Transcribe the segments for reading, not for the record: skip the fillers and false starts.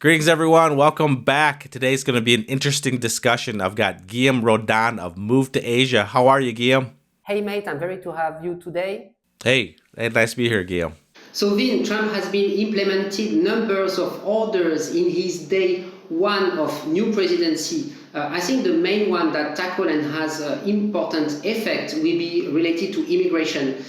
Greetings, everyone. Welcome back. Today's going to be an interesting discussion. I've got Guillaume Rodan of Move to Asia. How are you, Guillaume? Hey mate, I'm very to have you today. Hey, nice to be here, Guillaume. So Vin, Trump has been implemented numbers of orders in his day one of new presidency. I think the main one that tackle and has important effect will be related to immigration.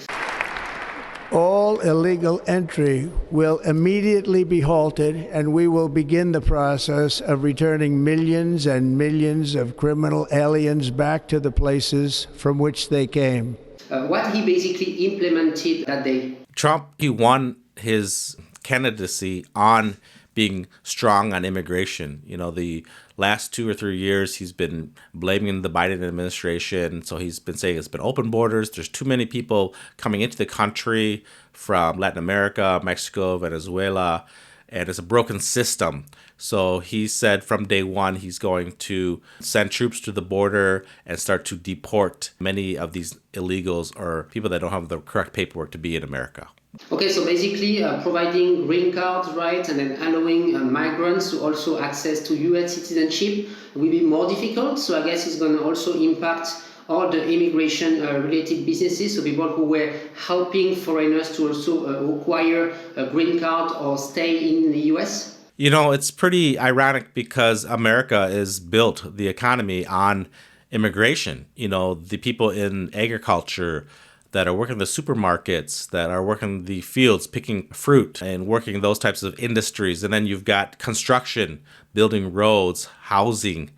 All illegal entry will immediately be halted, and we will begin the process of returning millions and millions of criminal aliens back to the places from which they came. What he basically implemented that day. Trump, he won his candidacy on being strong on immigration. The last 2 or 3 years, he's been blaming the Biden administration. So he's been saying it's been open borders. There's too many people coming into the country from Latin America, Mexico, Venezuela, and it's a broken system. So he said from day one, he's going to send troops to the border and start to deport many of these illegals or people that don't have the correct paperwork to be in America. Okay, so basically providing green cards, right, and then allowing migrants to also access to US citizenship will be more difficult. So I guess it's going to also impact all the immigration related businesses, so people who were helping foreigners to also acquire a green card or stay in the US. It's pretty ironic because America is built, the economy, on immigration. The people in agriculture that are working the supermarkets, that are working the fields, picking fruit and working those types of industries. And then you've got construction, building roads, housing,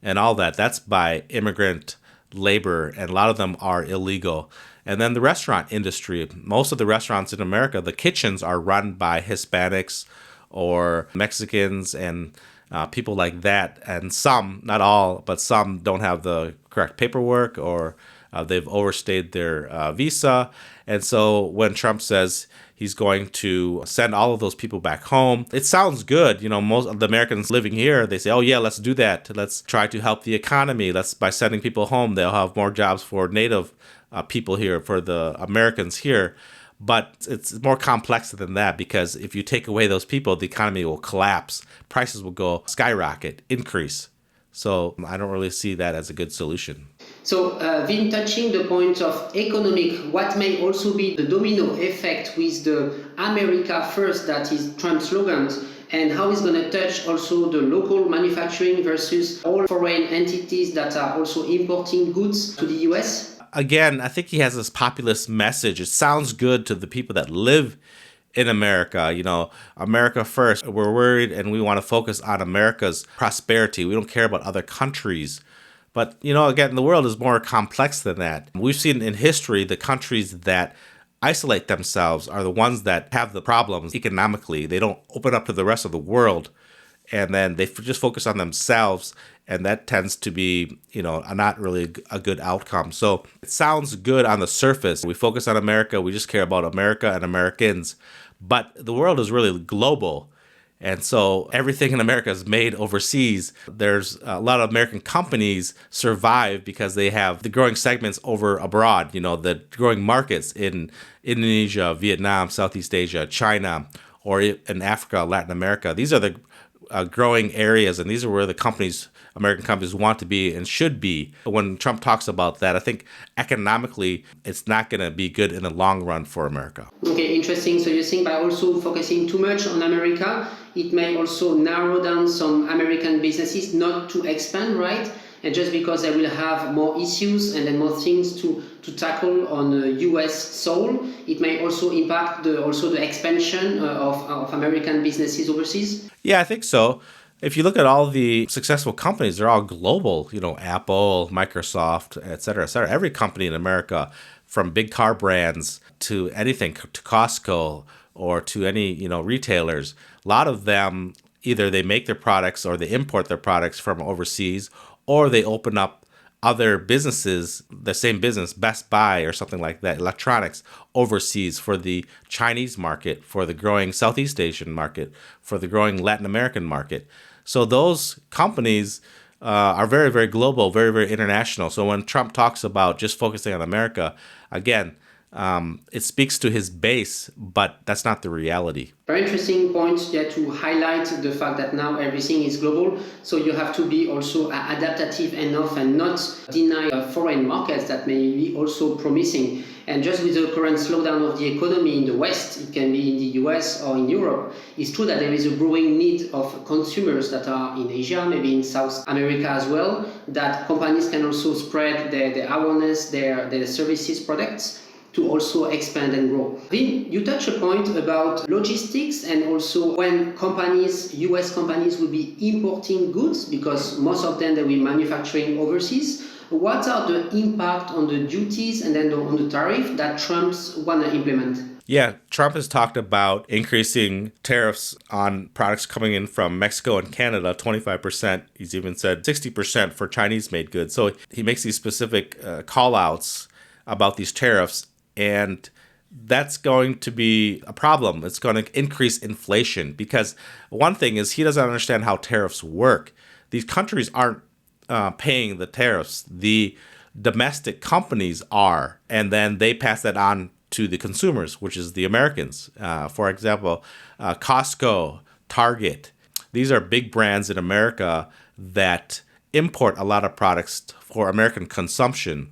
and all that. That's by immigrant labor, and a lot of them are illegal. And then the restaurant industry, most of the restaurants in America, the kitchens are run by Hispanics or Mexicans and people like that. And some, not all, but some don't have the correct paperwork or they've overstayed their visa. And so when Trump says he's going to send all of those people back home, it sounds good. Most of the Americans living here, they say, oh yeah, let's do that. Let's try to help the economy. By sending people home, they'll have more jobs for native people here, for the Americans here. But it's more complex than that, because if you take away those people, the economy will collapse. Prices will go skyrocket, increase. So I don't really see that as a good solution. So, Vin, touching the point of economic, what may also be the domino effect with the America First, that is Trump's slogan, and how it's going to touch also the local manufacturing versus all foreign entities that are also importing goods to the US? Again, I think he has this populist message. It sounds good to the people that live in America. America first. We're worried and we want to focus on America's prosperity. We don't care about other countries. But, again, the world is more complex than that. We've seen in history the countries that isolate themselves are the ones that have the problems economically. They don't open up to the rest of the world, and then they just focus on themselves, and that tends to be, not really a good outcome. So it sounds good on the surface. We focus on America. We just care about America and Americans. But the world is really global. And so everything in America is made overseas. There's a lot of American companies survive because they have the growing segments over abroad, the growing markets in Indonesia, Vietnam, Southeast Asia, China, or in Africa, Latin America. These are the growing areas, and these are where the American companies want to be and should be. When Trump talks about that, I think economically, it's not going to be good in the long run for America. Okay, interesting. So you think by also focusing too much on America, it may also narrow down some American businesses not to expand, right? And just because they will have more issues and then more things to tackle on US soil, it may also impact the expansion of American businesses overseas? Yeah, I think so. If you look at all the successful companies, they're all global, Apple, Microsoft, et cetera, et cetera. Every company in America, from big car brands to anything, to Costco or to any, retailers, a lot of them, either they make their products or they import their products from overseas, or they open up other businesses, the same business, Best Buy or something like that, electronics, overseas for the Chinese market, for the growing Southeast Asian market, for the growing Latin American market. So those companies are very, very global, very, very international. So when Trump talks about just focusing on America, again, It speaks to his base, but that's not the reality. Very interesting point there to highlight the fact that now everything is global. So you have to be also adaptive enough and not deny foreign markets that may be also promising. And just with the current slowdown of the economy in the West, it can be in the US or in Europe, it's true that there is a growing need of consumers that are in Asia, maybe in South America as well, that companies can also spread their awareness, their services, products, to also expand and grow. Vin, you touch a point about logistics and also when companies, US companies will be importing goods because most of them they will be manufacturing overseas. What are the impact on the duties and then on the tariff that Trump's want to implement? Yeah, Trump has talked about increasing tariffs on products coming in from Mexico and Canada, 25%. He's even said 60% for Chinese-made goods. So he makes these specific call-outs about these tariffs. And that's going to be a problem. It's going to increase inflation because one thing is he doesn't understand how tariffs work. These countries aren't paying the tariffs. The domestic companies are, and then they pass that on to the consumers, which is the Americans. For example, Costco, Target. These are big brands in America that import a lot of products for American consumption.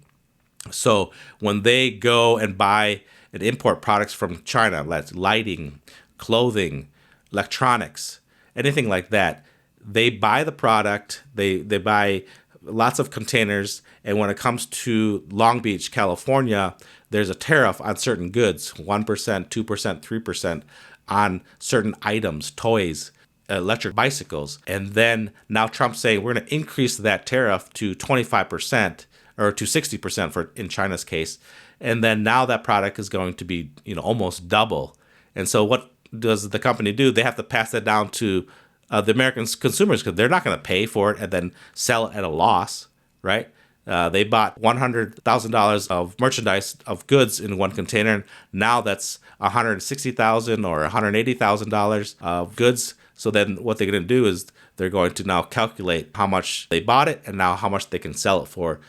So when they go and buy and import products from China, that's lighting, clothing, electronics, anything like that, they buy the product, they buy lots of containers, and when it comes to Long Beach, California, there's a tariff on certain goods, 1%, 2%, 3% on certain items, toys, electric bicycles. And then now Trump's saying we're going to increase that tariff to 25%. Or to 60% for in China's case, and then now that product is going to be almost double. And so what does the company do? They have to pass that down to the American consumers because they're not going to pay for it and then sell it at a loss, right? They bought $100,000 of merchandise of goods in one container. And now that's $160,000 or $180,000 of goods. So then what they're going to do is they're going to now calculate how much they bought it and now how much they can sell it for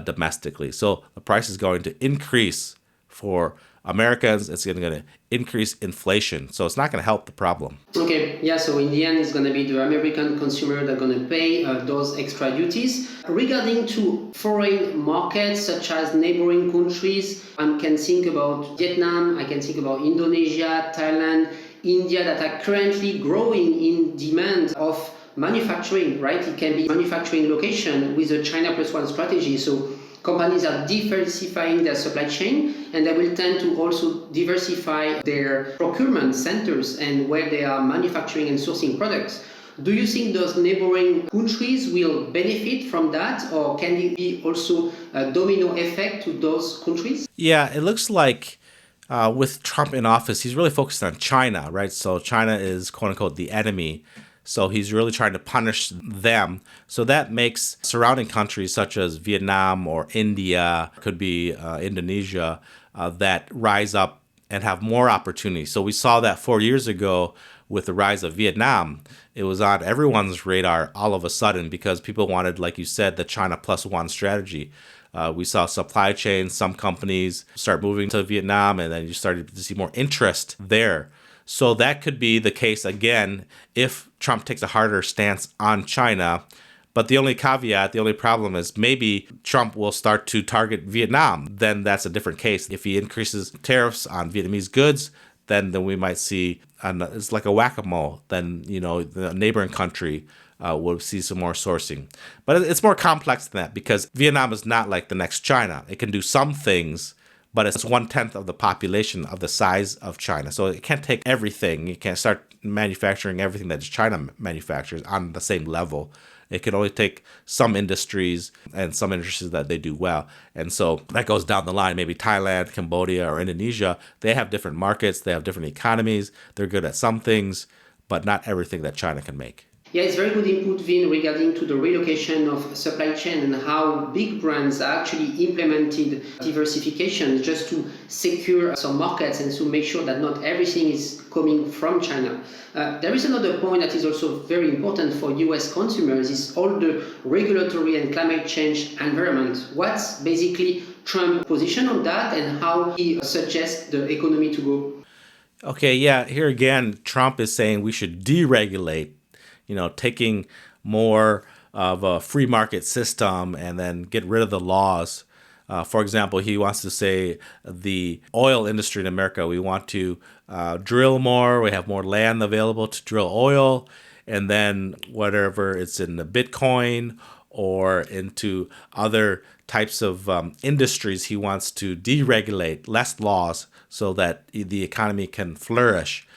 domestically. So the price is going to increase for Americans. It's going to increase inflation. So it's not going to help the problem. Okay, yeah, so in the end, it's going to be the American consumer that are going to pay those extra duties. Regarding to foreign markets, such as neighboring countries, I can think about Vietnam, I can think about Indonesia, Thailand, India, that are currently growing in demand of manufacturing, right? It can be manufacturing location with a China plus one strategy. So companies are diversifying their supply chain and they will tend to also diversify their procurement centers and where they are manufacturing and sourcing products. Do you think those neighboring countries will benefit from that, or can it be also a domino effect to those countries? Yeah, it looks like with Trump in office, he's really focused on China, right? So China is quote unquote the enemy. So he's really trying to punish them. So that makes surrounding countries such as Vietnam or India, could be Indonesia, that rise up and have more opportunity. So we saw that 4 years ago with the rise of Vietnam. It was on everyone's radar all of a sudden because people wanted, like you said, the China plus one strategy. We saw supply chains, some companies start moving to Vietnam, and then you started to see more interest there. So that could be the case again if Trump takes a harder stance on China. But the only caveat, the only problem is maybe Trump will start to target Vietnam. Then that's a different case. If he increases tariffs on Vietnamese goods, then we might see, it's like a whack-a-mole. Then, the neighboring country will see some more sourcing. But it's more complex than that because Vietnam is not like the next China. It can do some things, but it's 1/10 of the population of the size of China. So it can't take everything. You can't start manufacturing everything that China manufactures on the same level. It can only take some industries and some industries that they do well. And so that goes down the line. Maybe Thailand, Cambodia, or Indonesia, they have different markets. They have different economies. They're good at some things, but not everything that China can make. Yeah, it's very good input, Vin, regarding to the relocation of supply chain and how big brands actually implemented diversification just to secure some markets and to make sure that not everything is coming from China. There is another point that is also very important for US consumers is all the regulatory and climate change environment. What's basically Trump's position on that and how he suggests the economy to go? Okay, yeah, here again, Trump is saying we should deregulate, taking more of a free market system and then get rid of the laws. For example, he wants to say the oil industry in America, we want to drill more, we have more land available to drill oil, and then whatever it's in the Bitcoin or into other types of industries, he wants to deregulate, less laws, so that the economy can flourish.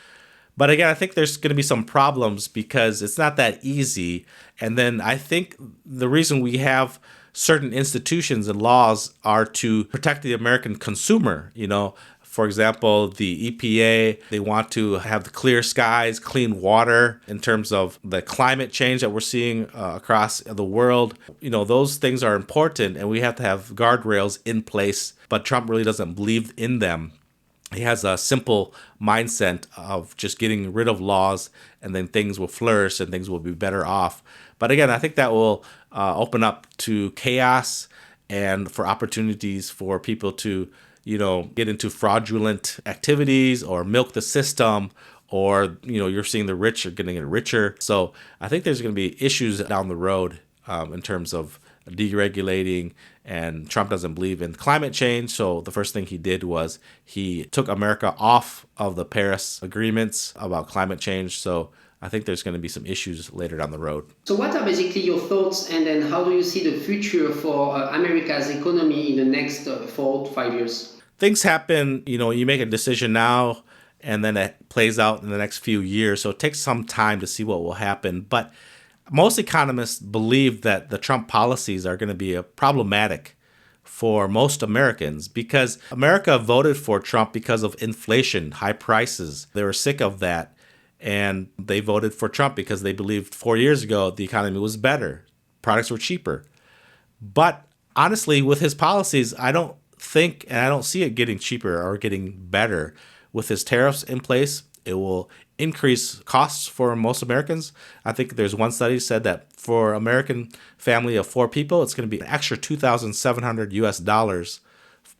But again, I think there's going to be some problems because it's not that easy. And then I think the reason we have certain institutions and laws are to protect the American consumer. For example, the EPA, they want to have the clear skies, clean water in terms of the climate change that we're seeing across the world. Those things are important and we have to have guardrails in place, but Trump really doesn't believe in them. He has a simple mindset of just getting rid of laws and then things will flourish and things will be better off. But again, I think that will open up to chaos and for opportunities for people to, get into fraudulent activities or milk the system, or, you're seeing the rich are getting richer. So I think there's going to be issues down the road in terms of deregulating, and Trump doesn't believe in climate change. So the first thing he did was he took America off of the Paris agreements about climate change. So I think there's going to be some issues later down the road. So what are basically your thoughts, and then how do you see the future for America's economy in the next 4 to 5 years? Things happen, you make a decision now and then it plays out in the next few years. So it takes some time to see what will happen. But most economists believe that the Trump policies are going to be problematic for most Americans because America voted for Trump because of inflation, high prices. They were sick of that. And they voted for Trump because they believed 4 years ago the economy was better. Products were cheaper. But honestly, with his policies, I don't think, and I don't see it getting cheaper or getting better. With his tariffs in place, it will increase costs for most Americans. I think there's one study said that for American family of 4 people, it's going to be an extra $2,700 US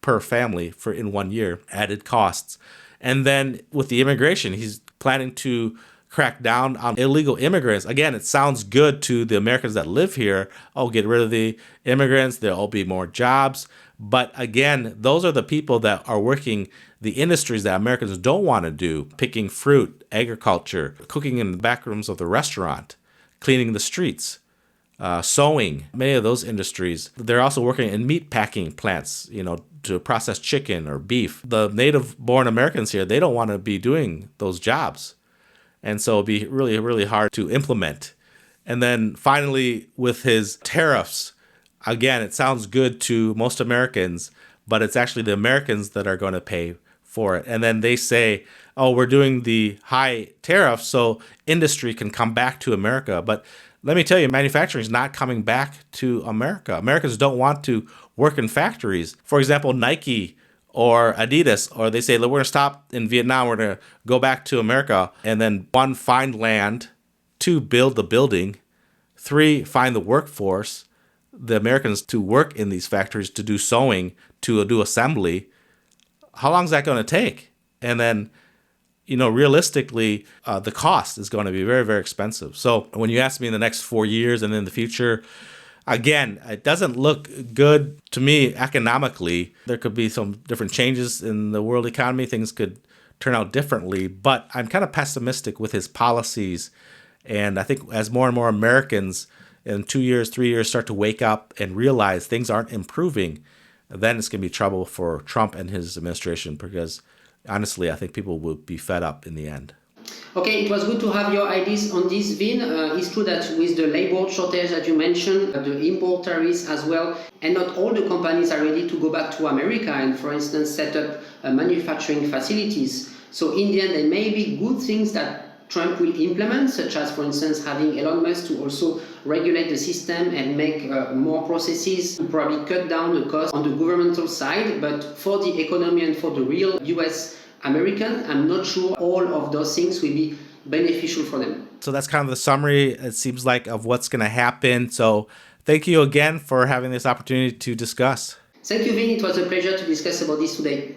per family for in 1 year, added costs. And then with the immigration, he's planning to crack down on illegal immigrants. Again, it sounds good to the Americans that live here. Oh, get rid of the immigrants. There'll be more jobs. But again, those are the people that are working the industries that Americans don't want to do, picking fruit, agriculture, cooking in the back rooms of the restaurant, cleaning the streets, sewing, many of those industries. They're also working in meat packing plants, to process chicken or beef. The native-born Americans here, they don't want to be doing those jobs. And so it'll be really, really hard to implement. And then finally, with his tariffs, again, it sounds good to most Americans, but it's actually the Americans that are going to pay for it. And then they say, oh, we're doing the high tariffs so industry can come back to America. But let me tell you, manufacturing is not coming back to America. Americans don't want to work in factories. For example, Nike or Adidas, or they say, look, we're going to stop in Vietnam, we're going to go back to America, and then 1, find land, 2, build the building, 3, find the workforce, the Americans to work in these factories, to do sewing, to do assembly. How long is that going to take? And then, realistically, the cost is going to be very, very expensive. So when you ask me in the next 4 years and in the future, again, it doesn't look good to me economically. There could be some different changes in the world economy. Things could turn out differently. But I'm kind of pessimistic with his policies. And I think as more and more Americans in 2 years, 3 years start to wake up and realize things aren't improving, then it's going to be trouble for Trump and his administration because honestly, I think people will be fed up in the end. Okay, it was good to have your ideas on this, Vin. It's true that with the labor shortage that you mentioned, the import tariffs as well, and not all the companies are ready to go back to America and, for instance, set up manufacturing facilities. So in the end, there may be good things that Trump will implement, such as, for instance, having Elon Musk to also regulate the system and make more processes to probably cut down the cost on the governmental side. But for the economy and for the real US American, I'm not sure all of those things will be beneficial for them. So that's kind of the summary, it seems like, of what's going to happen. So thank you again for having this opportunity to discuss. Thank you, Vin. It was a pleasure to discuss about this today.